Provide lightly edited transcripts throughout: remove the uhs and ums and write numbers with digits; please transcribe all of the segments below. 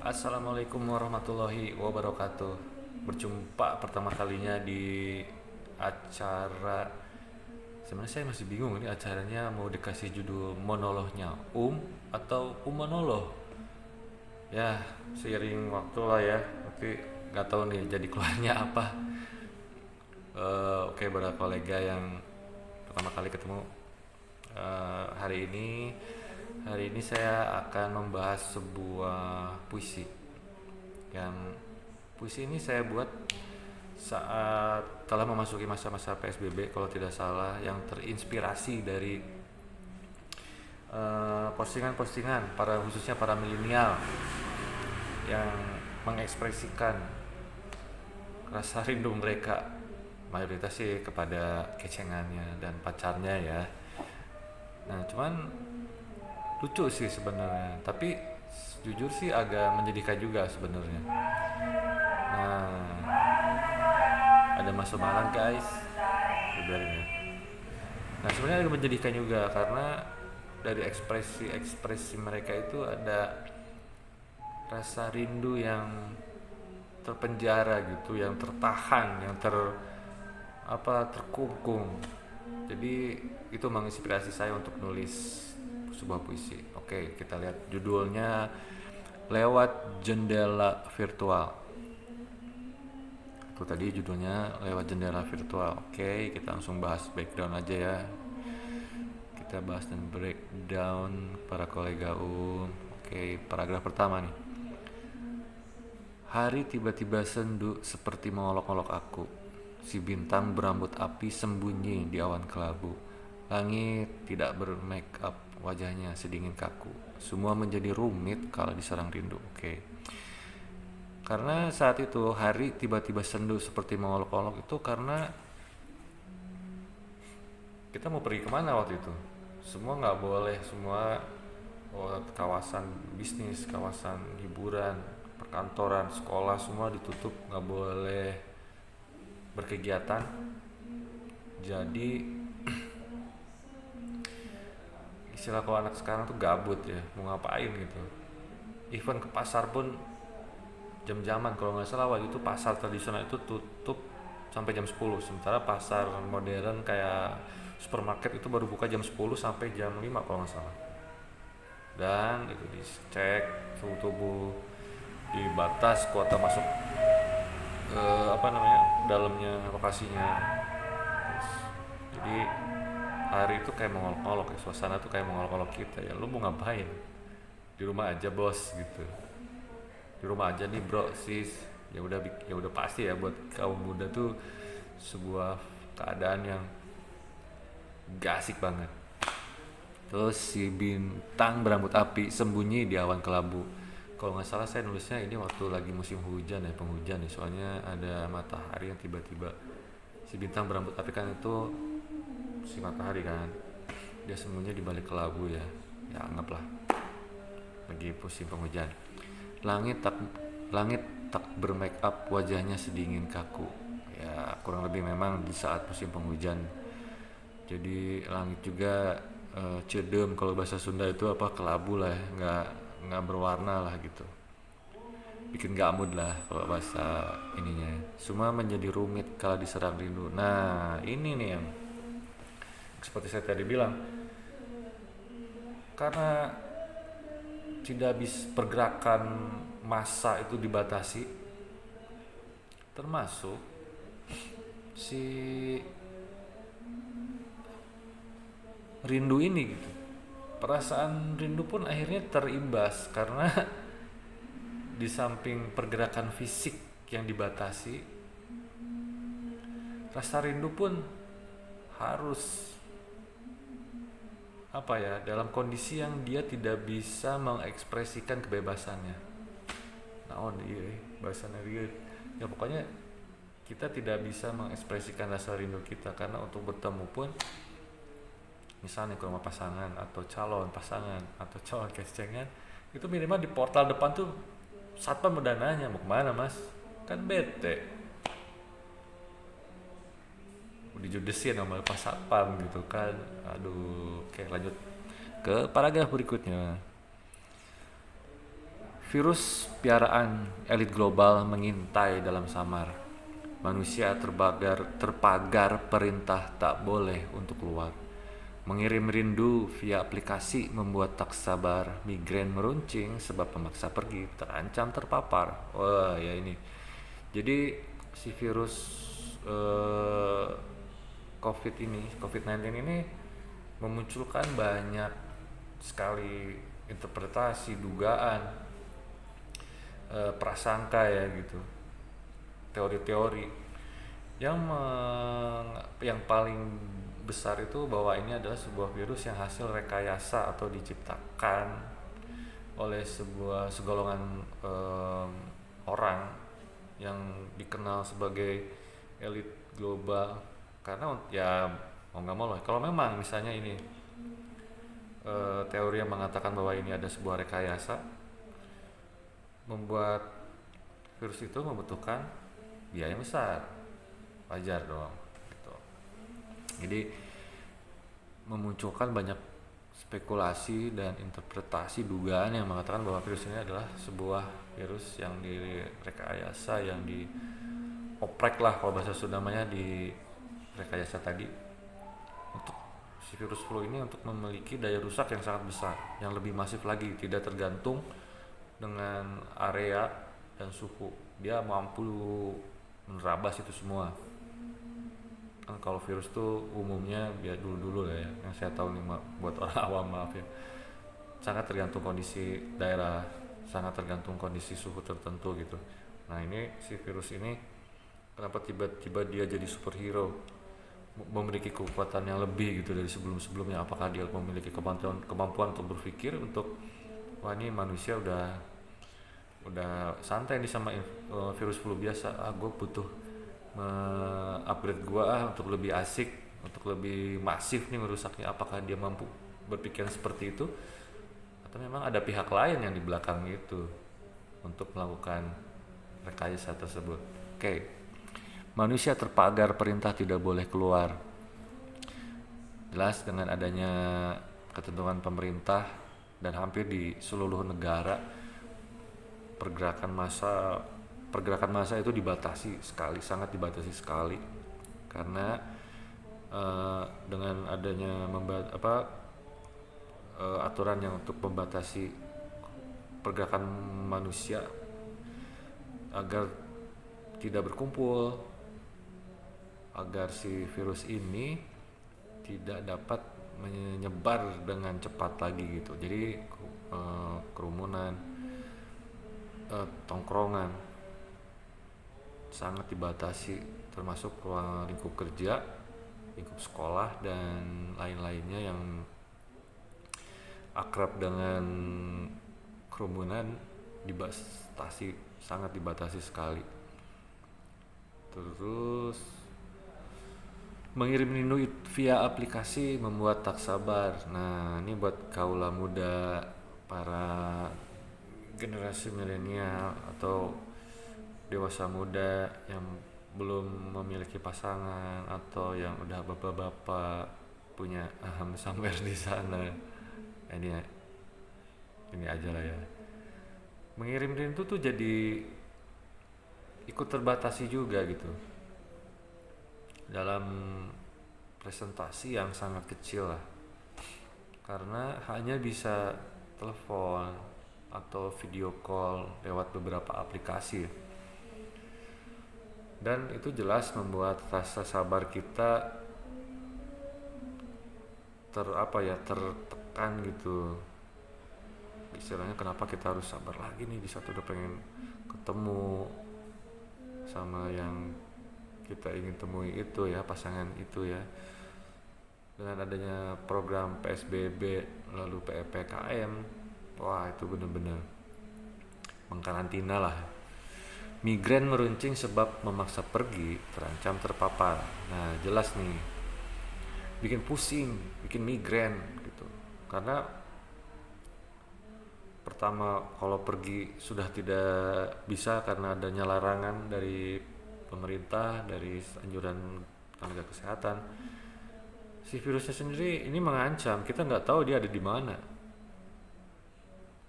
Assalamualaikum warahmatullahi wabarakatuh. Berjumpa pertama kalinya di acara. Sebenarnya saya masih bingung ini acaranya mau dikasih judul monolognya atau monolog. Ya, seiring waktu lah ya. Tapi nggak tahu nih jadi keluarnya apa. Oke, beberapa kolega yang pertama kali ketemu hari ini. Hari ini saya akan membahas sebuah puisi yang puisi ini saya buat saat telah memasuki masa-masa PSBB kalau tidak salah, yang terinspirasi dari postingan-postingan para khususnya para milenial yang mengekspresikan rasa rindu mereka, mayoritas sih kepada kecengannya dan pacarnya ya. Nah, cuman lucu sih sebenarnya, tapi jujur sih agak menjadikan juga sebenarnya. Nah, ada masuk malam guys, biarin ya. Nah, sebenarnya agak menjadikan juga karena dari ekspresi-ekspresi mereka itu ada rasa rindu yang terpenjara gitu, yang tertahan, yang terkungkung. Jadi itu menginspirasi saya untuk nulis sebuah puisi. Oke, kita lihat judulnya Lewat Jendela Virtual. Itu tadi judulnya Lewat Jendela Virtual. Oke, kita langsung bahas background aja ya. Kita bahas dan breakdown para kolega Oke, paragraf pertama nih. Hari tiba-tiba sendu seperti mengolok-olok aku. Si bintang berambut api sembunyi di awan kelabu. Langit tidak bermake up, wajahnya sedingin kaku. Semua menjadi rumit kalau diserang rindu. Oke. Karena saat itu hari tiba-tiba sendu seperti mengolok-olok itu karena kita mau pergi kemana waktu itu. Semua nggak boleh, semua kawasan bisnis, kawasan hiburan, perkantoran, sekolah semua ditutup, nggak boleh berkegiatan. Jadi istilah kalau anak sekarang tuh gabut ya, mau ngapain gitu. Even ke pasar pun jam-jaman, kalau nggak salah waktu itu pasar tradisional itu tutup sampai jam 10, sementara pasar modern kayak supermarket itu baru buka jam 10 sampai jam 5 kalau nggak salah. Dan itu dicek suhu tubuh, dibatas kuota masuk dalamnya lokasinya. Jadi hari itu kayak mengolok-olok ya, suasana tuh kayak mengolok-olok kita ya. Lu mau ngapain? Di rumah aja bos gitu. Di rumah aja nih bro sis. Ya udah pasti ya buat kaum muda tuh sebuah keadaan yang gak asik banget. Terus si bintang berambut api sembunyi di awan kelabu. Kalau nggak salah saya nulisnya ini waktu lagi musim hujan ya, penghujan ya, soalnya ada matahari yang tiba-tiba, si bintang berambut api kan itu si matahari kan, dia sembunyi di balik kelabu ya, ya anggaplah lagi musim penghujan. Langit tak bermake up, wajahnya sedingin kaku. Ya kurang lebih memang di saat musim penghujan. Jadi langit juga cedem, kalau bahasa Sunda itu apa, kelabu lah ya, nggak berwarna lah gitu, bikin gak mood lah kalau bahasa ininya. Semua menjadi rumit kalau diserang rindu. Nah ini nih yang seperti saya tadi bilang, karena tidak bisa pergerakan massa itu dibatasi, termasuk si rindu ini gitu. Perasaan rindu pun akhirnya terimbas karena di samping pergerakan fisik yang dibatasi, rasa rindu pun harus dalam kondisi yang dia tidak bisa mengekspresikan kebebasannya. Naon iya bahasanya dia. Ya pokoknya kita tidak bisa mengekspresikan rasa rindu kita karena untuk bertemu pun, misalnya ke rumah pasangan atau calon pasangan atau calon kecengan, itu minimal di portal depan tuh satpam udah nanya mau kemana mas, kan bete dijudesin sama pas satpam gitu kan. Aduh, oke lanjut ke paragraf berikutnya. Virus piaraan elit global mengintai dalam samar. Manusia terpagar perintah tak boleh untuk keluar. Mengirim rindu via aplikasi membuat tak sabar. Migrain meruncing sebab memaksa pergi, terancam terpapar. Wah ya ini. Jadi si virus COVID-19 ini memunculkan banyak sekali interpretasi, dugaan, prasangka ya gitu, teori-teori yang paling besar itu bahwa ini adalah sebuah virus yang hasil rekayasa atau diciptakan oleh segolongan orang yang dikenal sebagai elit global. Karena ya mau nggak mau lah, kalau memang misalnya ini teori yang mengatakan bahwa ini ada sebuah rekayasa, membuat virus itu membutuhkan biaya besar, wajar dong gitu. Jadi memunculkan banyak spekulasi dan interpretasi dugaan yang mengatakan bahwa virus ini adalah sebuah virus yang direkayasa, yang dioprek lah kalau bahasa Sundanya, di rekayasa tadi untuk si virus flu ini untuk memiliki daya rusak yang sangat besar, yang lebih masif lagi, tidak tergantung dengan area dan suhu, dia mampu menerabas itu semua. Kan kalau virus tuh umumnya biar dulu lah ya, yang saya tahu nih buat orang awam, maaf ya, sangat tergantung kondisi daerah, sangat tergantung kondisi suhu tertentu gitu. Nah ini si virus ini kenapa tiba-tiba dia jadi superhero, memiliki kekuatan yang lebih gitu dari sebelum-sebelumnya? Apakah dia memiliki kemampuan untuk berpikir untuk wah ini manusia udah santai nih sama virus flu biasa, gue butuh upgrade gue untuk lebih asik, untuk lebih masif nih merusaknya. Apakah dia mampu berpikiran seperti itu, atau memang ada pihak lain yang di belakang itu untuk melakukan rekayasa tersebut? Oke. Manusia terpagar perintah tidak boleh keluar. Jelas dengan adanya ketentuan pemerintah dan hampir di seluruh negara, pergerakan massa itu dibatasi sekali, sangat dibatasi sekali, karena dengan adanya aturan yang untuk membatasi pergerakan manusia agar tidak berkumpul, agar si virus ini tidak dapat menyebar dengan cepat lagi gitu. Jadi kerumunan, tongkrongan sangat dibatasi, termasuk ruang lingkup kerja, lingkup sekolah, dan lain-lainnya yang akrab dengan kerumunan dibatasi, sangat dibatasi sekali. Terus mengirim rindu via aplikasi membuat tak sabar. Nah ini buat kaula muda, para generasi milenial atau dewasa muda yang belum memiliki pasangan, atau yang udah bapak-bapak punya aham somewhere di sana. Ini aja lah ya. Mengirim rindu tuh jadi ikut terbatasi juga gitu dalam presentasi yang sangat kecil lah, karena hanya bisa telepon atau video call lewat beberapa aplikasi, dan itu jelas membuat rasa sabar kita tertekan gitu. Istilahnya kenapa kita harus sabar lagi nih, di saat udah pengen ketemu sama yang kita ingin temui itu ya, pasangan itu ya. Dengan adanya program PSBB lalu PPKM, wah itu benar-benar mengkarantina lah. Migrain meruncing sebab memaksa pergi, terancam terpapar. Nah jelas nih, bikin pusing, bikin migrain gitu. Karena pertama, kalau pergi sudah tidak bisa karena adanya larangan dari pemerintah, dari anjuran tenaga kesehatan. Si virusnya sendiri ini mengancam, kita nggak tahu dia ada di mana.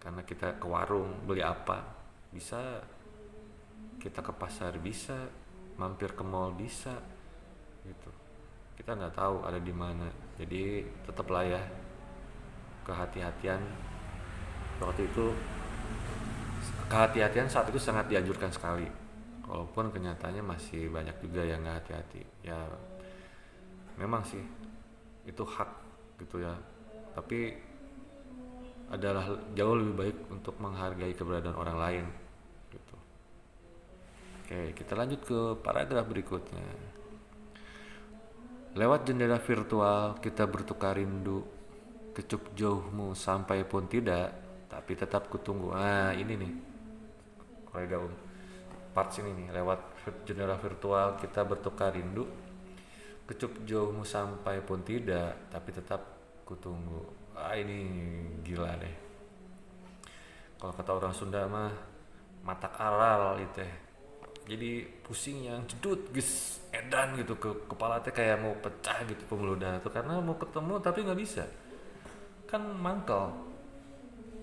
karena kita ke warung beli apa bisa, kita ke pasar bisa, mampir ke mall bisa gitu. Kita nggak tahu ada di mana. Jadi tetaplah ya, kehati-hatian waktu itu, kehati-hatian saat itu sangat dianjurkan sekali. Walaupun kenyataannya masih banyak juga yang nggak hati-hati. Ya memang sih itu hak gitu ya. Tapi adalah jauh lebih baik untuk menghargai keberadaan orang lain gitu. Oke, kita lanjut ke paragraf berikutnya. Lewat jendela virtual kita bertukar rindu, kecup jauhmu sampai pun tidak, tapi tetap kutunggu. Nah ini nih, kolega parts ini nih, lewat jendela virtual kita bertukar rindu, kecup jauhmu sampai pun tidak, tapi tetap kutunggu. Ini gila deh. Kalau kata orang Sunda mah matak aral itu. Jadi pusing yang jedut guys, edan gitu ke kepala teh kayak mau pecah gitu pembuluh darah tuh, karena mau ketemu tapi nggak bisa, kan mangkal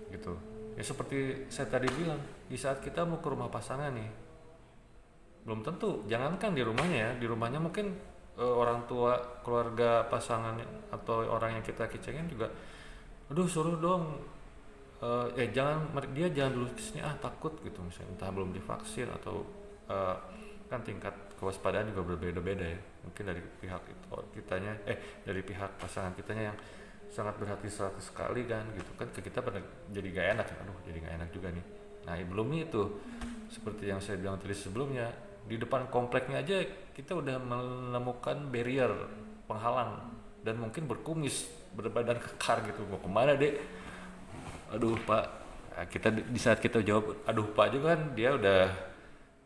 gitu ya. Seperti saya tadi bilang, di saat kita mau ke rumah pasangan nih, belum tentu, jangankan di rumahnya ya, di rumahnya mungkin orang tua keluarga pasangannya atau orang yang kita kecengin juga, aduh suruh dong, dia jangan dulu kesini takut gitu misalnya, entah belum divaksin atau kan tingkat kewaspadaan juga berbeda-beda ya, mungkin dari pihak itu kitanya dari pihak pasangan kitanya yang sangat berhati-hati sekali kan gitu kan, ke kita pada jadi gak enak ya, aduh jadi gak enak juga nih. Nah belum itu, seperti yang saya bilang tadi sebelumnya, di depan kompleknya aja kita udah menemukan barrier penghalang dan mungkin berkumis, berbadan kekar gitu, mau kemana dek, aduh pak. Nah, kita di saat kita jawab aduh pak juga kan, dia udah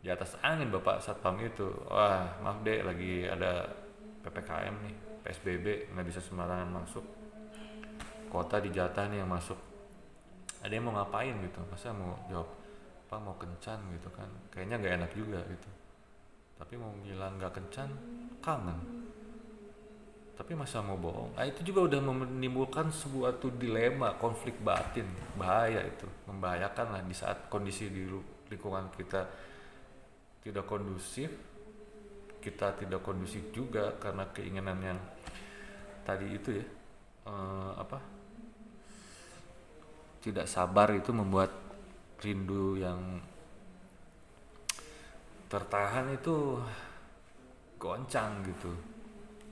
di atas angin bapak satpam itu, wah maaf dek lagi ada PPKM nih, PSBB, nggak bisa sembarangan masuk, kota dijatah nih yang masuk, ada yang mau ngapain gitu, masa mau jawab pak mau kencan gitu kan, kayaknya nggak enak juga gitu. Tapi mau bilang nggak kencan kangen, tapi masa mau bohong. Nah itu juga udah menimbulkan sebuah dilema, konflik batin, bahaya itu, membahayakan lah di saat kondisi di lingkungan kita tidak kondusif, kita tidak kondusif juga karena keinginan yang tadi itu ya, tidak sabar itu membuat rindu yang tertahan itu goncang gitu.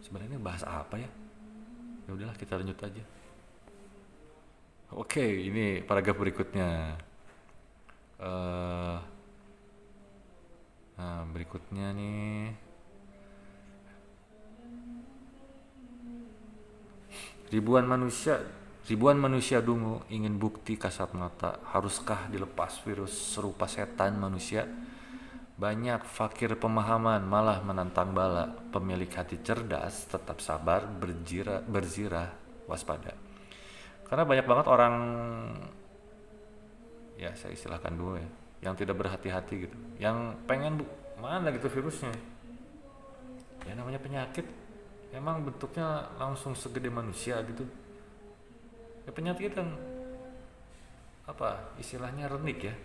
Sebenarnya bahas apa ya? Ya udahlah kita lanjut aja. Oke, ini paragraf berikutnya. Nah berikutnya nih, ribuan manusia dungu ingin bukti kasat mata. Haruskah dilepas virus serupa setan manusia? Banyak fakir pemahaman malah menantang bala. Pemilik hati cerdas tetap sabar, berzirah waspada. Karena banyak banget orang, ya saya istilahkan dulu ya, yang tidak berhati-hati gitu, yang pengen mana gitu virusnya. Ya namanya penyakit, emang bentuknya langsung segede manusia gitu. Ya penyakit kan apa istilahnya, renik ya,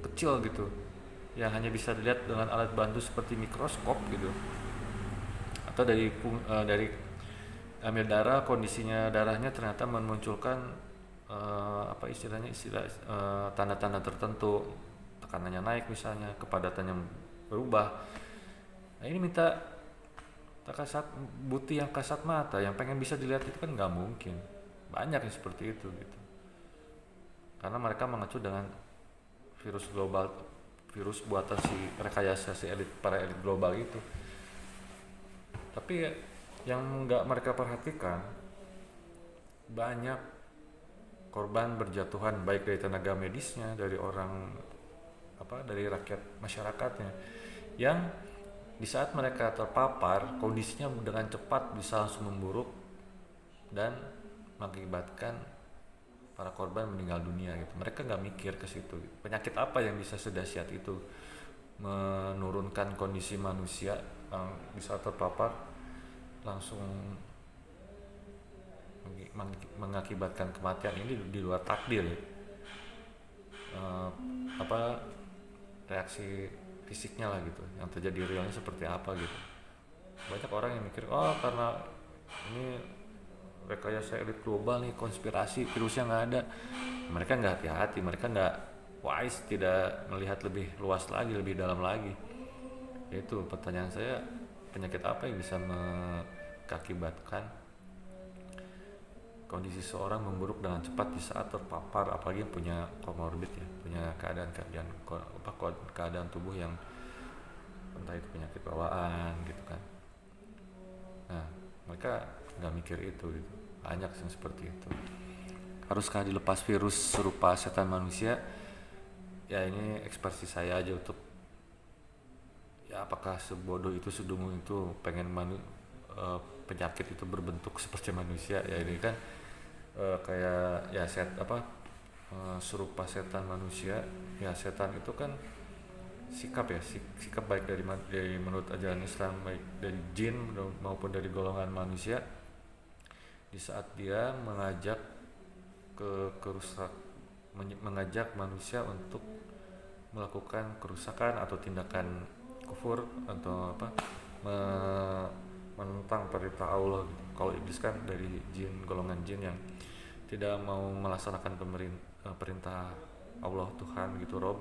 kecil gitu, yang hanya bisa dilihat dengan alat bantu seperti mikroskop gitu, atau dari ambil darah, kondisinya darahnya ternyata memunculkan tanda-tanda tertentu, tekanannya naik misalnya, kepadatannya berubah. Nah ini minta bukti yang kasat mata, yang pengen bisa dilihat itu kan nggak mungkin. Banyak yang seperti itu gitu, karena mereka mengacu dengan virus global, virus buatan rekayasa para elit global itu. Tapi yang nggak mereka perhatikan, banyak korban berjatuhan, baik dari tenaga medisnya, dari dari rakyat masyarakatnya, yang di saat mereka terpapar kondisinya dengan cepat bisa langsung memburuk dan mengakibatkan para korban meninggal dunia gitu. Mereka nggak mikir ke situ. Penyakit apa yang bisa sedahsyat itu menurunkan kondisi manusia yang bisa terpapar langsung mengakibatkan kematian, ini di luar takdir ya. eh, apa reaksi fisiknya lah gitu, yang terjadi realnya seperti apa gitu. Banyak orang yang mikir, oh karena ini rekayasa elit global nih, konspirasi, virusnya nggak ada. Mereka nggak hati-hati, mereka nggak wise, tidak melihat lebih luas lagi, lebih dalam lagi. Itu pertanyaan saya, penyakit apa yang bisa mengakibatkan kondisi seorang memburuk dengan cepat di saat terpapar, apalagi yang punya komorbid ya, punya keadaan tubuh yang entah itu penyakit bawaan gitu kan. Nah, mereka nggak mikir itu gitu. Banyak yang seperti itu. Haruskah dilepas virus serupa setan manusia? Ya ini ekspresi saya aja untuk, ya apakah sebodoh itu, sedungu itu pengen penyakit itu berbentuk seperti manusia. Ya ini kan kayak ya serupa setan manusia. Ya setan itu kan sikap ya, sikap baik dari menurut ajaran Islam, baik dari jin maupun dari golongan manusia, di saat dia mengajak mengajak manusia untuk melakukan kerusakan atau tindakan kufur atau menentang perintah Allah gitu. Kalau iblis kan dari golongan jin yang tidak mau melaksanakan perintah Allah Tuhan gitu, Rob,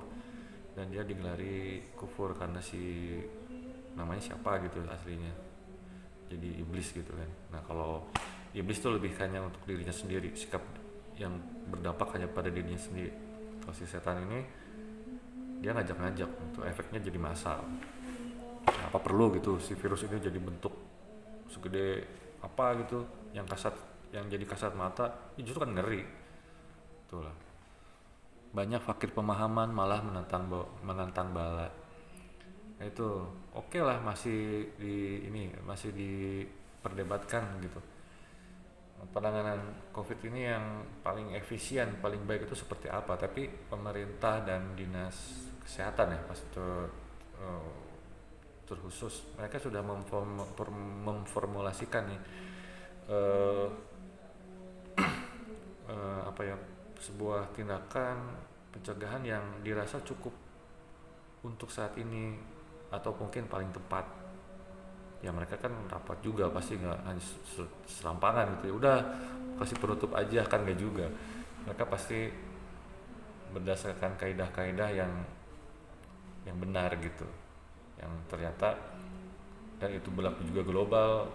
dan dia digelari kufur karena si namanya siapa gitu aslinya, jadi iblis gitu kan. Nah kalau iblis itu lebih hanya untuk dirinya sendiri, sikap yang berdampak hanya pada dirinya sendiri. Kalau si setan ini dia ngajak-ngajak gitu, efeknya jadi massal. Apa perlu gitu si virus ini jadi bentuk segede apa gitu, yang jadi kasat mata, ya justru kan ngeri. Itulah. Banyak fakir pemahaman malah menantang bala. Itu oke lah, masih diperdebatkan gitu. Penanganan COVID ini yang paling efisien, paling baik itu seperti apa? Tapi pemerintah dan dinas kesehatan ya, pas itu terkhusus, mereka sudah memformulasikan nih uh, apa ya, sebuah tindakan pencegahan yang dirasa cukup untuk saat ini atau mungkin paling tepat. Ya mereka kan rapat juga, pasti nggak hanya serampangan gitu ya udah kasih penutup aja, kan nggak juga. Mereka pasti berdasarkan kaidah-kaidah yang benar gitu, yang ternyata, dan itu berlaku juga global.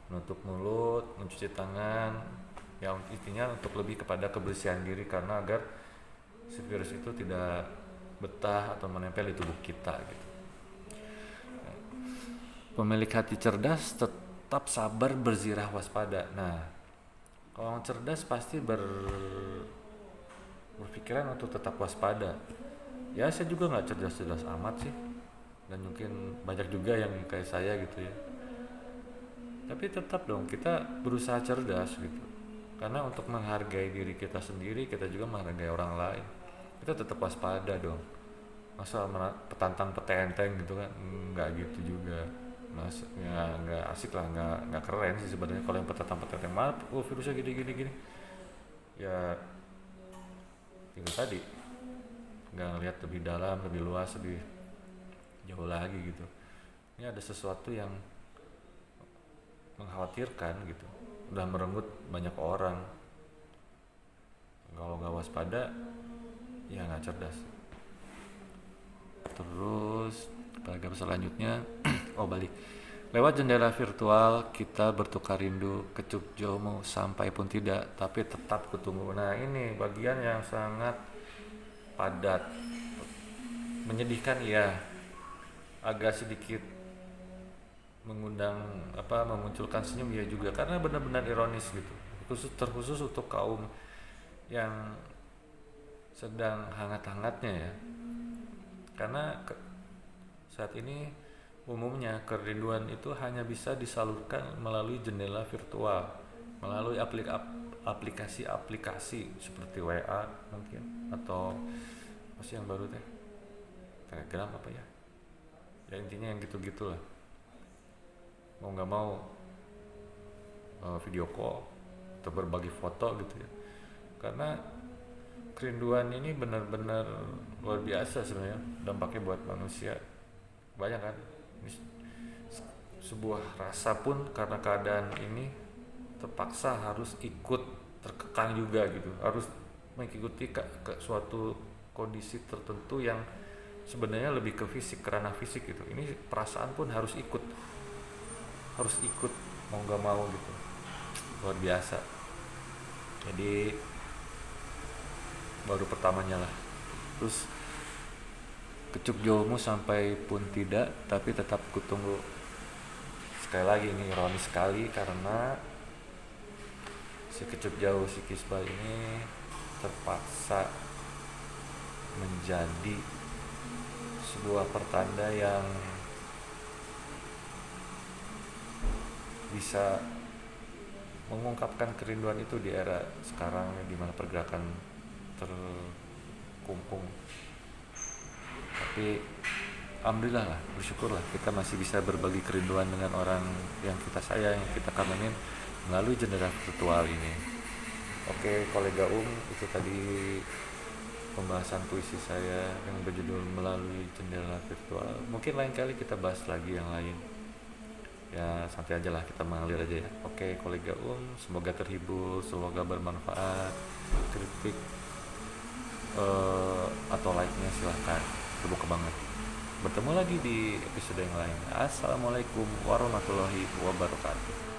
Menutup mulut, mencuci tangan, yang intinya untuk lebih kepada kebersihan diri, karena agar si virus itu tidak betah atau menempel di tubuh kita gitu. Pemilik hati cerdas tetap sabar, berzirah, waspada. Nah, kalau orang cerdas pasti berpikiran untuk tetap waspada. Ya saya juga nggak cerdas-cerdas amat sih, dan mungkin banyak juga yang kayak saya gitu ya. Tapi tetap dong kita berusaha cerdas gitu, karena untuk menghargai diri kita sendiri, kita juga menghargai orang lain. Kita tetap waspada dong. Masa petantang petenteng gitu kan, nggak gitu juga. Mas ya nggak asik lah, nggak keren sih sebenarnya kalau yang petantang petenteng. Maaf, virusnya gini, ya itu tadi, nggak ngelihat lebih dalam, lebih luas, lebih jauh lagi gitu. Ini ada sesuatu yang mengkhawatirkan gitu, udah merenggut banyak orang. Kalau nggak waspada ya nggak cerdas. Terus paragraf selanjutnya balik. Lewat jendela virtual kita bertukar rindu, kecup jauhmu sampai pun tidak, tapi tetap kutunggu. Nah ini bagian yang sangat padat, menyedihkan ya, agak sedikit memunculkan senyum ya juga, karena benar-benar ironis gitu. Terkhusus untuk kaum yang sedang hangat-hangatnya ya, karena saat ini umumnya kerinduan itu hanya bisa disalurkan melalui jendela virtual, melalui aplikasi-aplikasi seperti WA mungkin, atau apa sih yang baru teh, Telegram apa ya, ya intinya yang gitu-gitulah. Mau nggak mau video call atau berbagi foto gitu ya, karena kerinduan ini benar-benar luar biasa sebenarnya dampaknya buat manusia. Banyak kan, ini sebuah rasa pun karena keadaan ini terpaksa harus ikut, terkekang juga gitu, harus mengikuti ke suatu kondisi tertentu yang sebenarnya lebih ke fisik, kerana fisik gitu. Ini perasaan pun harus ikut, mau nggak mau gitu, luar biasa. Jadi baru pertamanya lah. Terus kecup jauhmu sampai pun tidak, tapi tetap kutunggu. Sekali lagi ini ironis sekali karena si kecup jauh, si Kisbal ini terpaksa menjadi sebuah pertanda yang bisa mengungkapkan kerinduan itu di era sekarang di mana pergerakan terkungkung. Tapi alhamdulillah lah, bersyukurlah kita masih bisa berbagi kerinduan dengan orang yang kita sayang, yang kita kangenin melalui jendela virtual ini. Oke, kolega itu tadi pembahasan puisi saya yang berjudul Melalui Jendela Virtual. Mungkin lain kali kita bahas lagi yang lain. Ya santai aja lah, kita mengalir aja ya. Oke, kolega semoga terhibur, semoga bermanfaat. Kritik atau like-nya silahkan, terbuka banget. Bertemu lagi di episode yang lain. Assalamualaikum warahmatullahi wabarakatuh.